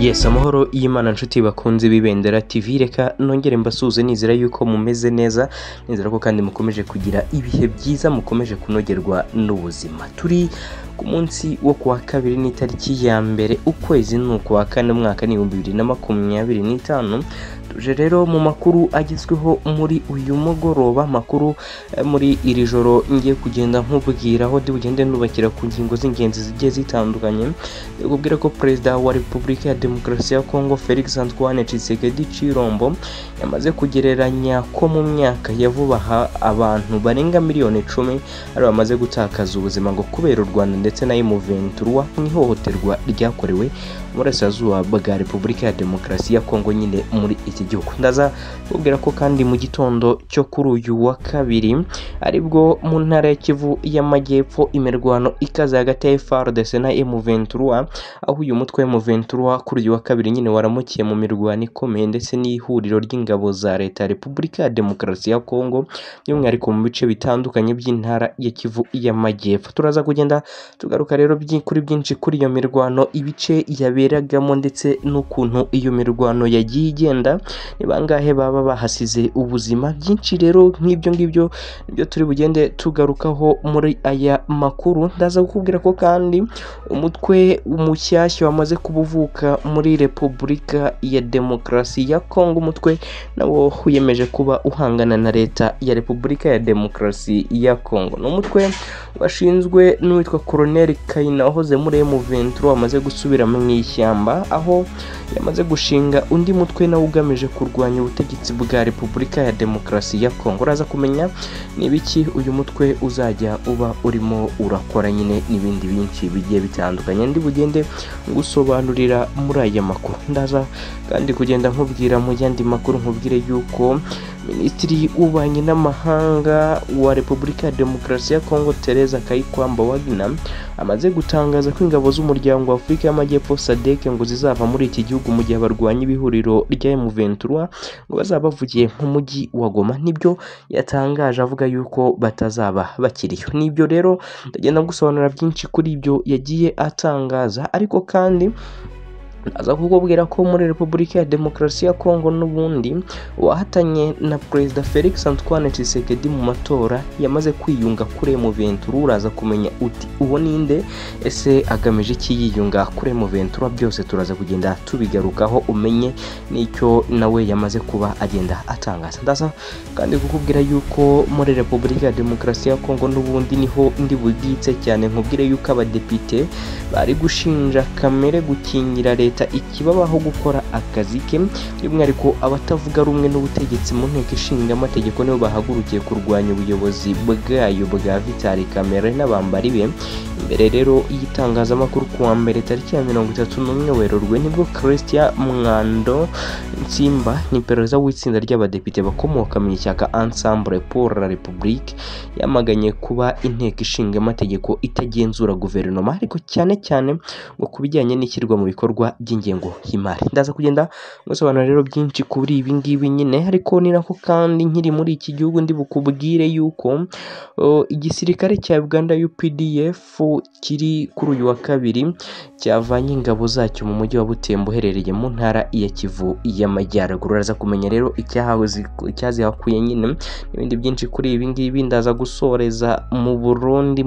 Yes, amahoro y'Imana nshuti bakunze bibendera TV, reka nongere mbasuze nizera yuko mumeze neza, nizera ko kandi mukomeje kugira ibihe byiza, mukomeje kunogerwa n'ubuzima. Turi ku munsi wo kuwa kabiri n'itariki ya mbere ukwezi n'ukwa kane mwaka ni 2025. Tuje rero mu makuru agezweho muri uyu mugoroba, makuru muri iri joro ngiye kugenda nkubwiraho bugende nubakira ku ngingo z'ingenzi zigiye zitandukanye. Ubwira ko Perezida wa Repubulika ya Demokarasi ya Kongo Felix Antoine Tshisekedi Chilombo yamaze kugereranya ko mu myaka ya vuba abantu barenga miliyoni 10 ari bamaze gutakaza ubuzima ngo kubera u Rwanda ndetse na M23 nk'ihohoterwa ryakorewe Burasirazuba bwa Repubulika ya Demokarasi ya Kongo nyine muri iki gihugu. Ndaza kubwira ko kandi mu gitondo cyo kuri uyu wa kabiri aribwo mu ntara ya Kivu y'Amajyepfo imirwano ikaze hagati ya FARDC na M23, aho uyu mutwe M23 kuri uyu wa kabiri nyine waramukiye mu mirwano ikomeye ndetse n'ihuriro ry'ingabo za leta ya Repubulika ya Demokarasi ya Kongo by'umwihariko mu bice bitandukanye by'intara ya Kivu y'Amajyepfo. Turaza kugenda tugaruka rero kuri byinshi kuri iyo mirwano, ibice yaberagamo ndetse n'ukuntu iyo mirwano yagiye igenda, ni bangahe baba bahasize ubuzima. Byinshi rero nk'ibyo ngibyo nibyo turi bugende tugarukaho muri aya makuru. Ndaza kukubwira ko kandi umutwe umushyashya wamaze kubuvuka muri Repubulika ya Demokarasi ya Kongo, umutwe nawo wiyemeje kuba uhangana na leta ya Repubulika ya Demokarasi ya Kongo. Ni umutwe washinzwe n'uwitwa Colonel Kaina wahoze muri M23 wamaze gusubira mu ishyamba, aho yamaze gushinga undi mutwe nawo ugamije kurwanya ubutegetsi bwa Repubulika ya Demokarasi ya Kongo. Uraza kumenya nibiki uyu mutwe uzajya uba urimo urakora nyine n'ibindi byinshi bigiye bitandukanye ndi bugende gusobanurira muri aya makuru. Ndaza kandi kugenda nkubwira mu yandi makuru nkubwire yuko Minisitiri w'Ububanyi n'Amahanga wa Repubulika ya Demokarasi ya Kongo Teresa Kayikwamba Wagner amaze gutangaza ko ingabo z'umuryango wa Afurika y'Amajyepfo SADC ngo zizava muri iki gihugu mu gihe barwanya ibihuriro rya M23 ngo bazaba bavugiye mu mujyi wa Goma. Nibyo yatangaje avuga yuko batazaba bakiriyo. Nibyo rero ndagenda gusobanura byinshi kuri ibyo yagiye atangaza, ariko kandi aza kukubwira ko muri Repubulika ya Demokarasi ya Kongo n'ubundi wahatanye na Perezida Felix Antoine Tshisekedi mu matora yamaze kwiyunga kuri M23. Uraza kumenya uti uwo ninde, ese agamije iki yiyunga kuri M23? Byose turaza kugenda tubigarukaho umenye n'icyo nawe yamaze kuba agenda atangaza. Ndaza kandi kukubwira yuko muri Repubulika ya Demokarasi ya Kongo n'ubundi niho ndi bugitse cyane, nkubwire yuko abadepite bari gushinja Kamere gukingira leta ikibabaho gukora akazi ke, by'umwihariko abatavuga rumwe n'ubutegetsi mu nteko ishinga amategeko nibo bahagurukiye kurwanya ubuyobozi bwayo bwa Vital Kamerhe n'abambari be. Imbere rero y'itangazamakuru kuwa mbere tariki ya 31 Werurwe nibwo Christian Mwando Nsimba ni perezida w'itsinda ry'abadepite bakomoka mu ishyaka Ensemble pour la République yamaganye kuba inteko ishinga amategeko itagenzura guverinoma, ariko cyane cyane ngo kubijyanye n'ishyirwa mu bikorwa by'ingengo y'imari. Ndaza kugenda gusobanura rero byinshi kuri ibi ngibi nyine, ariko ni nako kandi nkiri muri iki gihugu ndi bukubwire yuko igisirikare cya Uganda UPDF kiri kuri uyu wa kabiri cyavanye ingabo zacyo mu mujyi wa Butembo uherereye mu ntara ya Kivu y'Amajyaruguru. Uraza kumenya rero icyazihakuye nyine n'ibindi byinshi kuri ibi ngibi. Ndaza gusoreza mu Burundi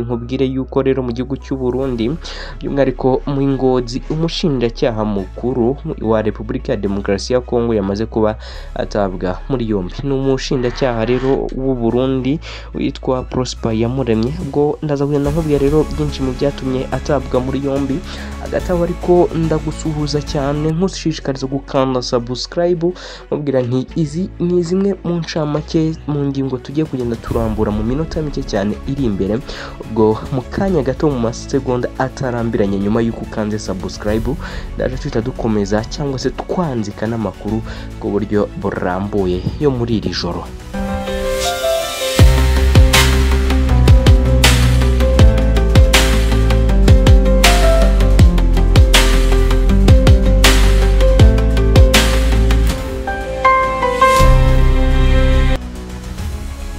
nkubwire yuko rero mu gihugu cy'u Burundi by'umwihariko mu Ngozi umushinjacyaha mukuru wa Repubulika ya Demokarasi ya Kongo yamaze kuba atabwa muri yombi. Ni umushinjacyaha rero w'u Burundi witwa Prosper Yamuremye. Ubwo ndaza kugenda nkubwira rero byinshi mu byatumye atabwa muri yombi. Agataho ariko ndagusuhuza cyane nkushishikariza gukanda subscribe, mubwira nti izi ni zimwe mu ncamake mu ngingo tugiye kugenda turambura mu minota mike cyane iri imbere. Ubwo mu kanya gato mu masegonda atarambiranye nyuma y'uko ukanze subscribe ndaje twita dukomeza cyangwa se twanzika n'amakuru ku buryo burambuye yo muri iri joro.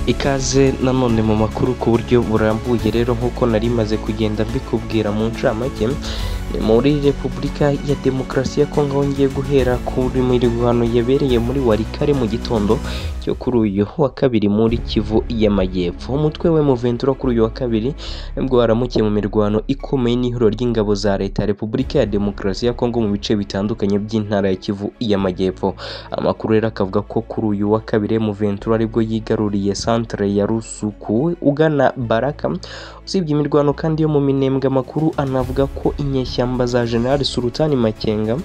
Ikaze nanone mu makuru ku buryo burambuye rero nkuko nari maze kugenda mbikubwira mu ncamake. muri Repubulika ya Demokarasi ya Kongo hongeye guhera kuri mirwano yabereye muri Walikale mu gitondo cyo kuri uyu wa kabiri muri Kivu y'Amajyepfo. Umutwe wa M23 kuri uyu wa kabiri nibwo waramukiye mu mirwano ikomeye n'ihuriro ry'ingabo za leta ya Repubulika ya Demokarasi ya Kongo mu bice bitandukanye by'intara ya Kivu y'Amajyepfo. Amakuru rero akavuga ko kuri uyu wa kabiri M23 aribwo yigaruriye centre ya Rusuku ugana Baraka. Usibye imirwano kandi yo mu Minembwe, amakuru anavuga ko inyeshyamba za General Sultani Makenga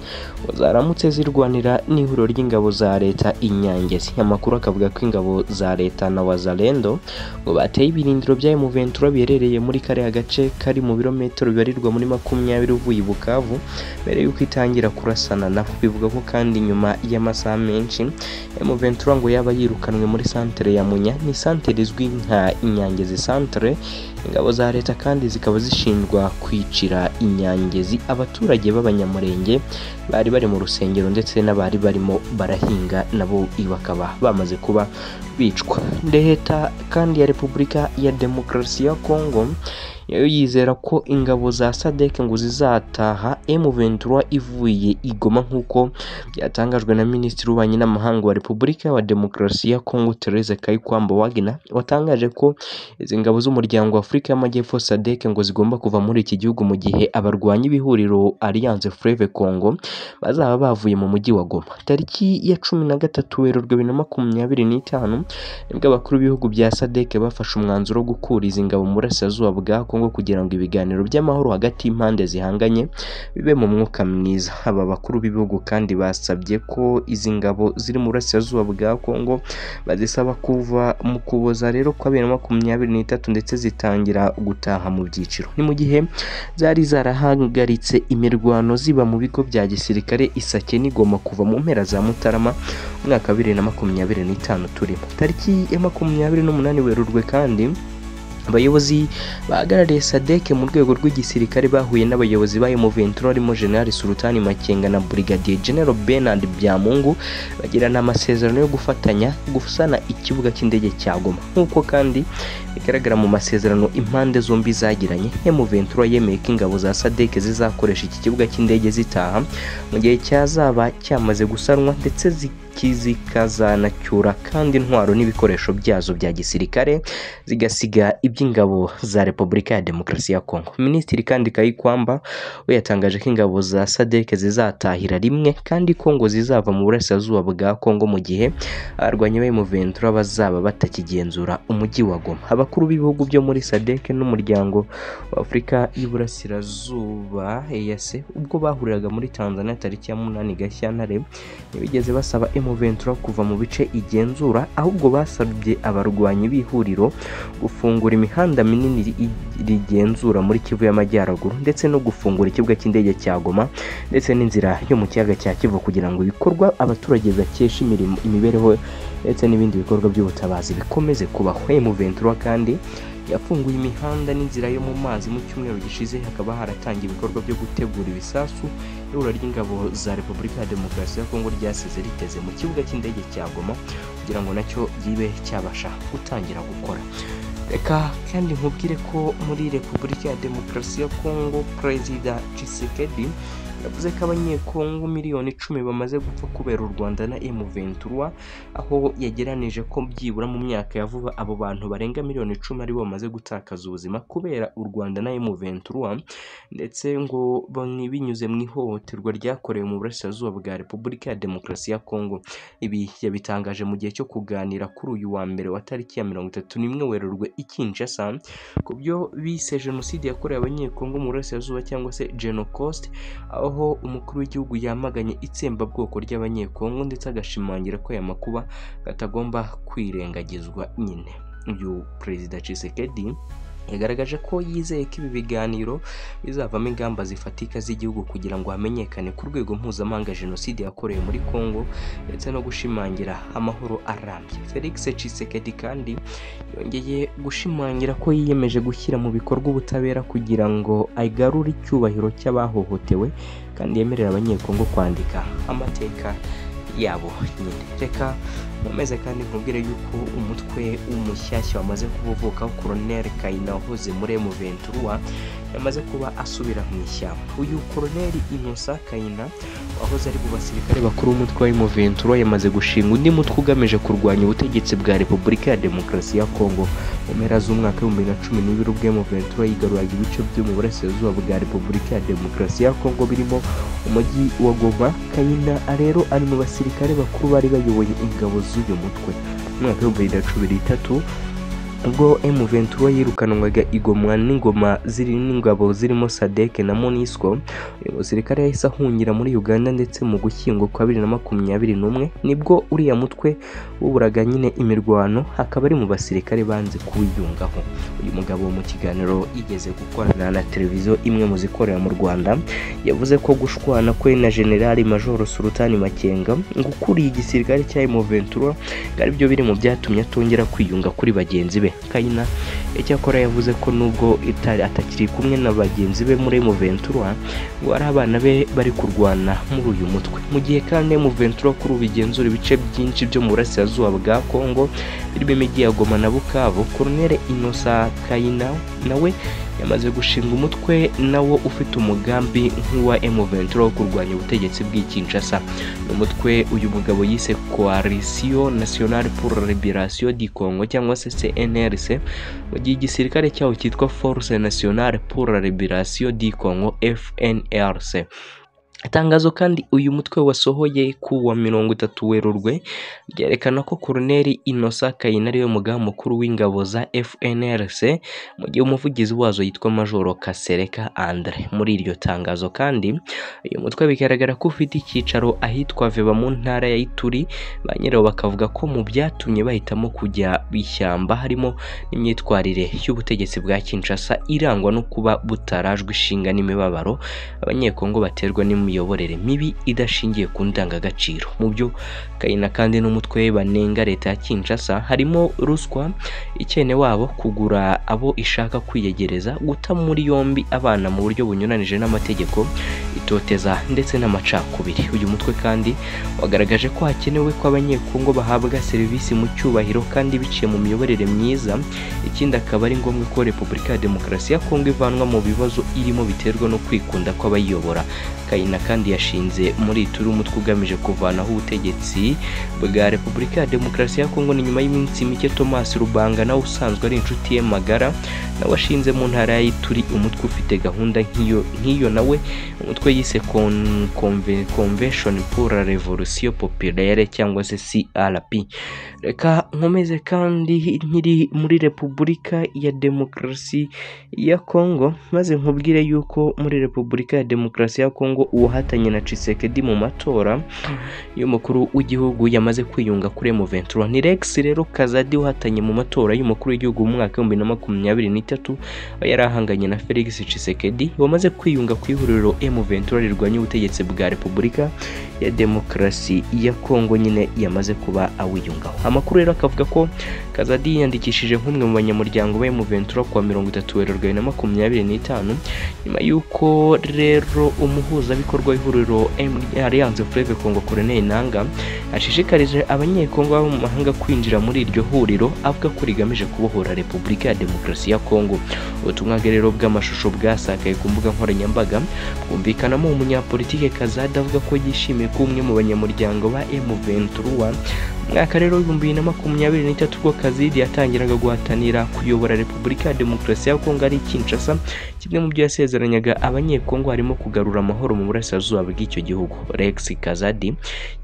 zaramutse zirwanira n'ihuriro ry'ingabo za leta Inyangezi. Amakuru akavuga ko ingabo za leta na Wazalendo ngo bateye ibirindiro bya M23 biherereye muri kare gace kari mu birometero bibarirwa muri 20 uvuye Bukavu mbere yuko itangira kurasana nabo. Bivuga ko kandi nyuma y'amasaha menshi M23 ngo yaba yirukanwe muri centre ya Munya, ni centre izwi nka Inyangezi centre. Ingabo za leta kandi zikaba zishinjwa kwicira Inyangezi abaturage b'abanyamurenge bari bari mu rusengero ndetse n'abari barimo barahinga, nabo bakaba bamaze kuba bicwa. Leta kandi ya Repubulika ya Demokarasi ya Kongo yo yizera ko ingabo za SADC ngo zizataha M23 ivuye Igoma nk'uko byatangajwe na Minisitiri w'Ububanyi n'Amahanga wa Repubulika ya Demokarasi ya Kongo Therese Kayikwamba Wagner. Watangaje ko izi ngabo z'umuryango wa Afurika y'Amajyepfo SADC ngo zigomba kuva muri iki gihugu mu gihe abarwanyi b'ihuriro Alliance Fleuve Congo bazaba bavuye mu mujyi wa Goma. Tariki ya 13 Werurwe 2025 nibwo abakuru b'ibihugu bya SADC bafashe umwanzuro wo gukura izi ngabo mu burasirazuba bwa Kongo kugira ngo ibiganiro by'amahoro hagati y'impande zihanganye bibe mu mwuka mwiza. Aba bakuru b'ibihugu kandi basabye ko izi ngabo ziri mu burasirazuba bwa Kongo bazisaba kuva mu Kuboza rero kwa 2023 ndetse zitangira gutaha mu byiciro. Ni mu gihe zari zarahagaritse imirwano ziba mu bigo bya gisirikare Isake n'Igoma kuva mu mpera za Mutarama mwaka 2025 turimo. Tariki ya 28 Werurwe kandi abayobozi bahagarariye SADC mu rwego rw'igisirikare bahuye n'abayobozi ba M23 harimo General Sultani Makenga na Brigadier General Bernard Byamungu bagirana amasezerano yo gufatanya gusana ikibuga cy'indege cya Goma. Nk'uko kandi bigaragara mu masezerano impande zombi zagiranye, M23 yemeye ko ingabo za SADC zizakoresha iki kibuga cy'indege zitaha mu gihe cyazaba cyamaze gusanwa ndetse zikazanacyura kandi intwaro n'ibikoresho byazo bya gisirikare zigasiga iby'ingabo za Repubulika ya Demokarasi ya Kongo. Minisitiri kandi Kayikwamba we yatangaje ko ingabo za SADC zizatahira rimwe kandi Kongo zizava mu burasirazuba bwa Kongo mu gihe abarwanyi ba M23 bazaba batakigenzura umujyi wa Goma. Abakuru b'ibihugu byo muri SADC n'umuryango wa Afurika y'Iburasirazuba EAC ubwo bahuriraga muri Tanzania tariki ya 8 Gashyantare ntibigeze basaba M23 kuva mu bice igenzura, ahubwo basabye abarwanyi b'ihuriro gufungura imihanda minini rigenzura muri Kivu y'Amajyaruguru ndetse no gufungura ikibuga cy'indege cya Goma ndetse n'inzira yo mu kiyaga cya Kivu kugira ngo ibikorwa abaturage bakesha imirimo imibereho ndetse n'ibindi bikorwa by'ubutabazi bikomeze kubaho. M23 kandi yafunguye imihanda n'inzira yo mu mazi mu cyumweru gishize, hakaba haratangiye ibikorwa byo gutegura ibisasu ihuriro ry'ingabo za Repubulika ya Demokarasi ya Kongo ryasize riteze mu kibuga cy'indege cya Goma kugira ngo nacyo gibe cyabasha gutangira gukora. Reka kandi nkubwire ko muri Repubulika ya Demokarasi ya Kongo Perezida Tshisekedi yavuze ko abanyekongo miliyoni 10 bamaze gupfa kubera u Rwanda na M23, aho yageranije ko byibura mu myaka ya vuba abo bantu barenga miliyoni 10 ari bo bamaze gutakaza ubuzima kubera u Rwanda na M23 ndetse ngo binyuze mu ihohoterwa ryakorewe mu burasirazuba bwa Repubulika ya Demokarasi ya Kongo. Ibi yabitangaje mu gihe cyo kuganira kuri uyu wa mbere wa tariki ya 31 Werurwe i Kinshasa ku byo bise jenoside yakorewe abanyekongo mu burasirazuba cyangwa se Genocide, aho umukuru w'igihugu yamaganye itsembabwoko ry'abanyekongo ndetse agashimangira ko aya makuba gatagomba kwirengagizwa nyine. Uyu Perezida Tshisekedi yagaragaje ko yizeye ko ibi biganiro bizavamo ingamba zifatika z'igihugu kugira ngo hamenyekane ku rwego mpuzamahanga jenoside yakorewe muri Kongo ndetse no gushimangira amahoro arambye. Felix Tshisekedi kandi yongeye gushimangira ko yiyemeje gushyira mu bikorwa ubutabera kugira ngo agarure icyubahiro cy'abahohotewe kandi yemerera abanyekongo kwandika amateka yabo nyine. Reka nkomeze kandi nkubwire yuko umutwe w'umushyashya wamaze kuvuka Colonel Kaina wahoze muri M23 yamaze kuba asubira mu ishyamba. Uyu Colonel Innocent Kayina wahoze ari mu basirikare bakuru b'umutwe wa M23 yamaze gushinga undi mutwe ugamije kurwanya ubutegetsi bwa Repubulika ya Demokarasi ya Kongo. Mu mpera z'umwaka wa 2012 ubwo M23 yigaruraga ibice byo mu burasirazuba bwa Repubulika ya Demokarasi ya Kongo birimo umujyi wa Goma. Kayina rero ari mu basirikare bakuru bari bayoboye ingabo z'uyu mutwe. Mu mwaka wa 2023 ubwo M23 yirukanwaga igomwa n'ingabo zirimo SADC na MONUSCO, uyu musirikare yahise ahungira muri Uganda ndetse mu Gushyingo kwa 2021 nibwo uriya mutwe wuburaga nyine imirwano, hakaba ari mu basirikare banze kuwiyungaho. Uyu mugabo mu kiganiro igeze gukorana na televiziyo imwe mu zikorera mu Rwanda yavuze ko gushwana kwe na General Major Sultani Makenga ngukuriye igisirikare cya M23 ari byo biri mu byatumye atongera kwiyunga kuri bagenzi be. Kayina icyakora yavuze ko nubwo atakiri kumwe na bagenzi be muri M23 ngo ari abana be bari kurwana muri uyu mutwe. Mu gihe kandi M23 kuri ubigenzura ibice byinshi byo mu burasirazuba bwa Kongo birimo imijyi ya Goma na Bukavu, Colonel Innocent Kayina nawe yamaze gushinga umutwe nawo ufite umugambi nk'uwa M23 wo kurwanya ubutegetsi bw'Kinshasa. Umutwe uyu mugabo yise Coalition Nationale pour la Libération du Congo cyangwa se CNRC, mu gihe igisirikare cyawo cyitwa Force Nationale pour la Libération du Congo FNRC. Itangazo kandi uyu mutwe wasohoye ku wa 30 Werurwe ryerekana ko Colonel Innocent Kayina ariwe mugaba mukuru w'ingabo za FNRC, mu gihe umuvugizi wazo yitwa Major Kasereka Andre. Muri iryo tangazo kandi uyu mutwe bigaragara ko ufite icyicaro ahitwa Veba mu ntara ya Ituri. Ba nyirawo bakavuga ko mu byatumye bahitamo kujya bishyamba harimo n'imyitwarire y'ubutegetsi bwa Kinshasa irangwa no kuba butarajwe ishinga n'imibabaro abanyekongo baterwa n'imiyoborere mibi idashingiye ku ndangagaciro. Mu byo Kayina kandi n'umutwe banenga leta ya Kinshasa harimo ruswa, ikene wabo, kugura abo ishaka kwiyegereza, guta muri yombi abana mu buryo bunyuranije n'amategeko, itoteza ndetse n'amacakubiri. Uyu mutwe kandi wagaragaje ko hakenewe ko abanyekongo bahabwa serivisi mu cyubahiro kandi biciye mu miyoborere myiza. Ikindi akaba ari ngombwa ko Repubulika ya Demokarasi ya Kongo ivanwa mu bibazo irimo biterwa no kwikunda kw'abayiyobora. Kayina kandi yashinze muri Ituri umutwe ugamije kuvanaho ubutegetsi bwa Repubulika ya Demokarasi ya Kongo. Ni nyuma y'iminsi mike Thomas Rubanga nawe usanzwe ari inshuti ye magara nawe washinze mu ntara ya Ituri umutwe ufite gahunda nk'iyo nawe umutwe yise Convention pour la Révolution Populaire cyangwa se CRP. Reka nkomeze kandi nkiri muri Repubulika ya Demokarasi ya Kongo maze nkubwire yuko muri Repubulika ya Demokarasi ya Kongo uwahatanye na Tshisekedi mu matora y'umukuru w'igihugu yamaze kwiyunga kuri M23. Ni Rex rero Kazadi uhatanye mu matora y'umukuru w'igihugu mu mwaka wa 2023 yari ahanganye na Felix Tshisekedi wamaze kwiyunga ku ihuriro M23 rirwanya ubutegetsi bwa Repubulika ya Demokarasi ya Kongo nyine yamaze kuba awiyungaho. Amakuru rero akavuga ko Kazadi yandikishije nk'umwe mu banyamuryango ba M23 kwa 30 Werurwe 2025 nyuma yuko rero umuhuzabikorwa w'ihuriro Alliance Fleuve Congo Colonel Nanga ashishikarije abanyekongo baba mu mahanga kwinjira muri iryo huriro avuga ko rigamije kubohora Repubulika ya Demokarasi ya Kongo. Ubutumwa rero bw'amashusho bwasakaye ku mbuga nkoranyambaga bwumvikanamo umunyapolitike Kazadi avuga ko yishimiye ko umwe mu banyamuryango ba M23 mwaka rero 2023 ubwo Kazidi yatangiraga guhatanira kuyobora Repubulika ya Demokarasi ya Kongo ari Kinshasa. Kimwe mu byo yasezeranyaga abanyekongo harimo kugarura amahoro mu burasirazuba bw'icyo gihugu. Rex Kazadi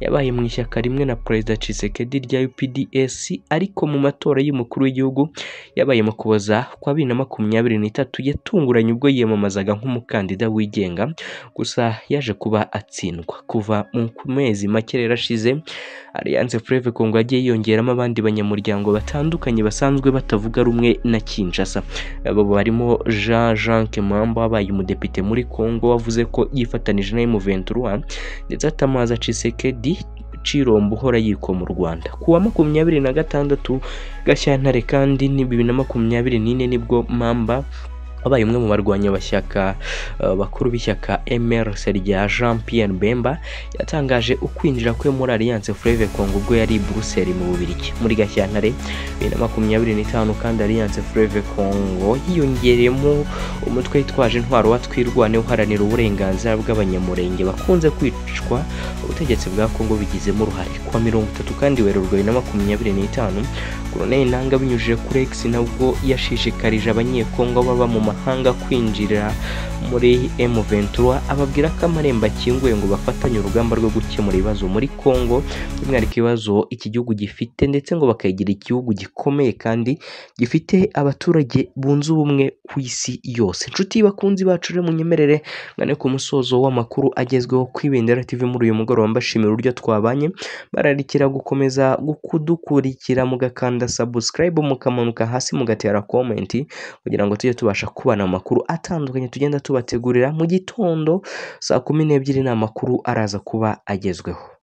yabaye mu ishyaka rimwe na Perezida Tshisekedi rya UPDS, ariko mu matora y'umukuru w'igihugu yabaye mu Kuboza kwa 2023 yatunguranye ubwo yiyamamazaga nk'umukandida wigenga, gusa yaje kuba atsindwa. Kuva mu mezi make rero ashize Alliance Fleuve Congo yagiye yongeramo abandi banyamuryango batandukanye basanzwe batavuga rumwe na Kinshasa. Abo barimo Jean Kemamba wabaye umudepite muri Congo wavuze ko yifatanije na M23 ndetse atamaza Tshisekedi Chirombo uhora yiko mu Rwanda. Kuwa 26 Gashyantare kandi ni 2024 nibwo Mamba wabaye umwe mu barwanya bakuru b'ishyaka MRC rya Jean Pierre Bemba yatangaje ukwinjira kwe muri Alliance Fleuve Congo ubwo yari i Bruxelles mu Bubiligi muri Gashyantare 2025 kandi Alliance Fleuve Congo hiyongereyemo umutwe witwaje intwaro wa Twirwane uharanira uburenganzira bw'abanyamurenge bakunze kwicwa ubutegetsi bwa Congo bigizemo uruhare kwa 30 kandi Werurwe 2025 Colonel Nanga binyujije kuri X nabwo yashishikarije abanyekongo baba mu mahanga kwinjira muri M23 ababwira ko amarembo akinguye ngo bafatanye urugamba rwo gukemura ibibazo muri Congo by'umwihariko ibibazo iki gihugu gifite ndetse ngo bakagira igihugu gikomeye kandi gifite abaturage bunze ubumwe ku isi yose. Inshuti bakunzi bacu rero munyemerere ngane ku musozo w'amakuru agezweho kwibendera TV muri uyu mugoroba mbashimira uburyo twabanye bararikira gukomeza kudukurikira mugakanda subscribe mukamanuka hasi mugatera comment kugira ngo tujye tubasha kubana amakuru atandukanye tugenda tubategurira mu gitondo saa 12 n'amakuru araza kuba agezweho.